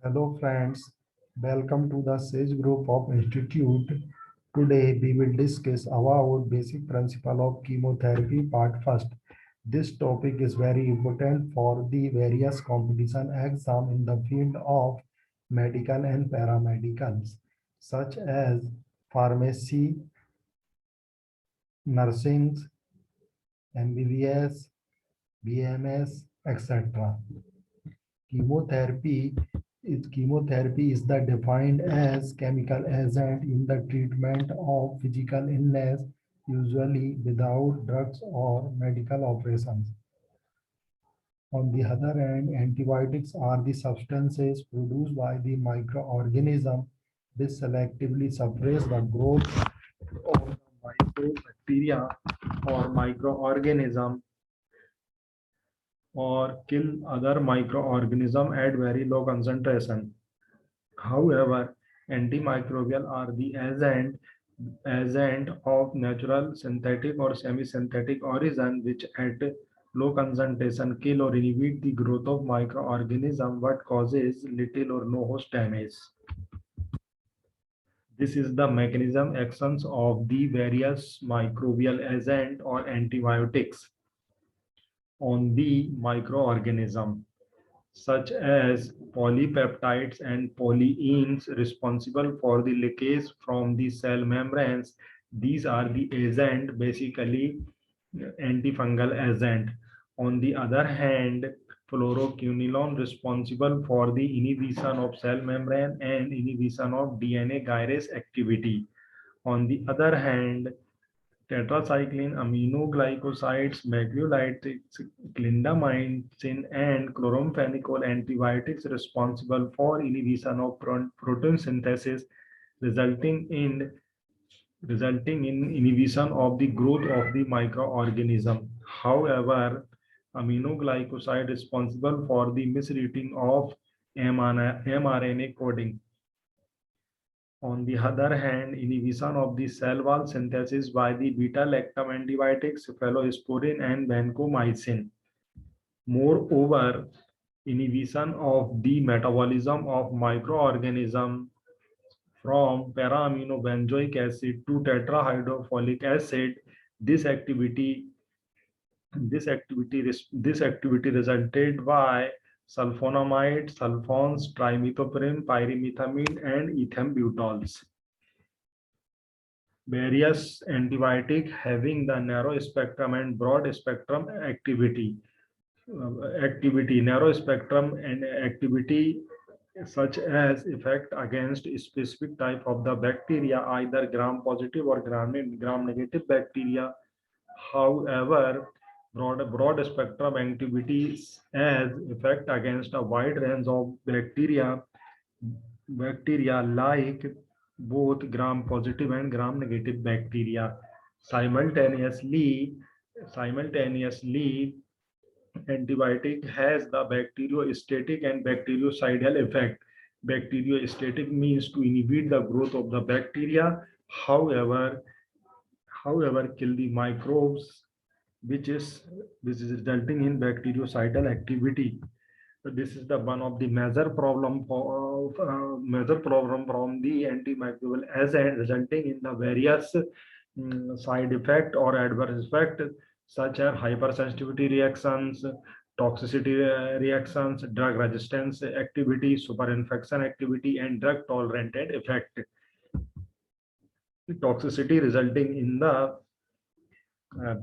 Hello friends, welcome to the Sage Group of Institute. Today we will discuss about basic principle of chemotherapy part first. This topic is very important for the various competition exam in the field of medical and paramedicals such as pharmacy, nursing, MBBS, BMS, etc. Chemotherapy is the defined as chemical agent in the treatment of physical illness, usually without drugs or medical operations. On the other hand, antibiotics are the substances produced by the microorganism which selectively suppress the growth of the microbacteria or microorganism or kill other microorganism at very low concentration. However, antimicrobial are the agent of natural, synthetic, or semi-synthetic origin which at low concentration kill or inhibit the growth of microorganism but causes little or no host damage. This is the mechanism actions of the various microbial agent or antibiotics on the microorganism, such as polypeptides and polyenes responsible for the leakage from the cell membranes. These are the agent, basically antifungal agent. On the other hand, fluoroquinolone responsible for the inhibition of cell membrane and inhibition of DNA gyrase activity. On the other hand, tetracycline aminoglycosides, macrolides, clindamycin, and chloramphenicol antibiotics responsible for inhibition of protein synthesis, resulting in inhibition of the growth of the microorganism. However, aminoglycoside responsible for the misreading of mRNA coding. On the other hand, inhibition of the cell wall synthesis by the beta-lactam antibiotics, cephalosporin and vancomycin. Moreover, inhibition of the metabolism of microorganism from para-aminobenzoic acid to tetrahydrofolic acid. This activity this activity resulted by sulfonamide, sulfons, trimethoprim, pyrimethamine, and ethambutaols. Various antibiotic having the narrow spectrum and broad spectrum narrow spectrum and activity such as effect against a specific type of the bacteria, either gram positive or gram negative bacteria. However, broad spectrum activities as effect against a wide range of bacteria like both gram positive and gram negative bacteria. Simultaneously, antibiotic has the bacteriostatic and bactericidal effect. Bacteriostatic means to inhibit the growth of the bacteria. However, kill the microbes, which is resulting in bactericidal activity. So this is the one of the major problem from the antimicrobial agent, resulting in the various side effect or adverse effect such as hypersensitivity reactions, toxicity reactions, drug resistance activity, superinfection activity, and drug tolerant effect. Toxicity resulting in the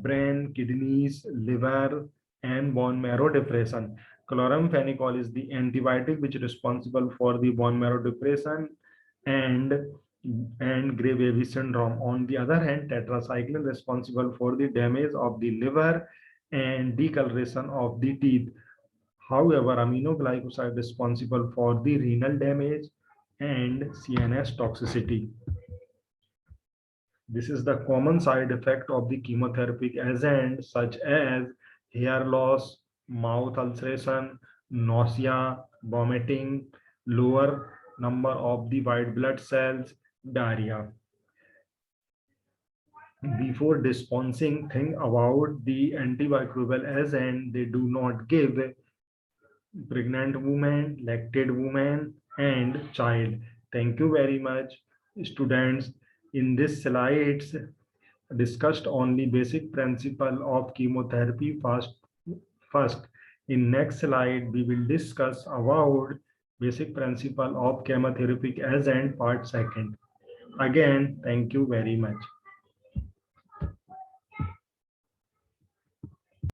brain, kidneys, liver, and bone marrow depression. Chloramphenicol is the antibiotic which is responsible for the bone marrow depression and Gray-Weaver syndrome. On the other hand, tetracycline responsible for the damage of the liver and decoloration of the teeth. However, aminoglycoside responsible for the renal damage and CNS toxicity. This is the common side effect of the chemotherapeutic agent such as hair loss, mouth ulceration, nausea, vomiting, lower number of the white blood cells, diarrhea. Before dispensing, think about the antimicrobial agent. They do not give pregnant women, lactated women, and child. Thank you very much, students. In this slides, discussed only basic principle of chemotherapy first. In next slide, we will discuss about basic principle of chemotherapeutic agent part second. Again, thank you very much.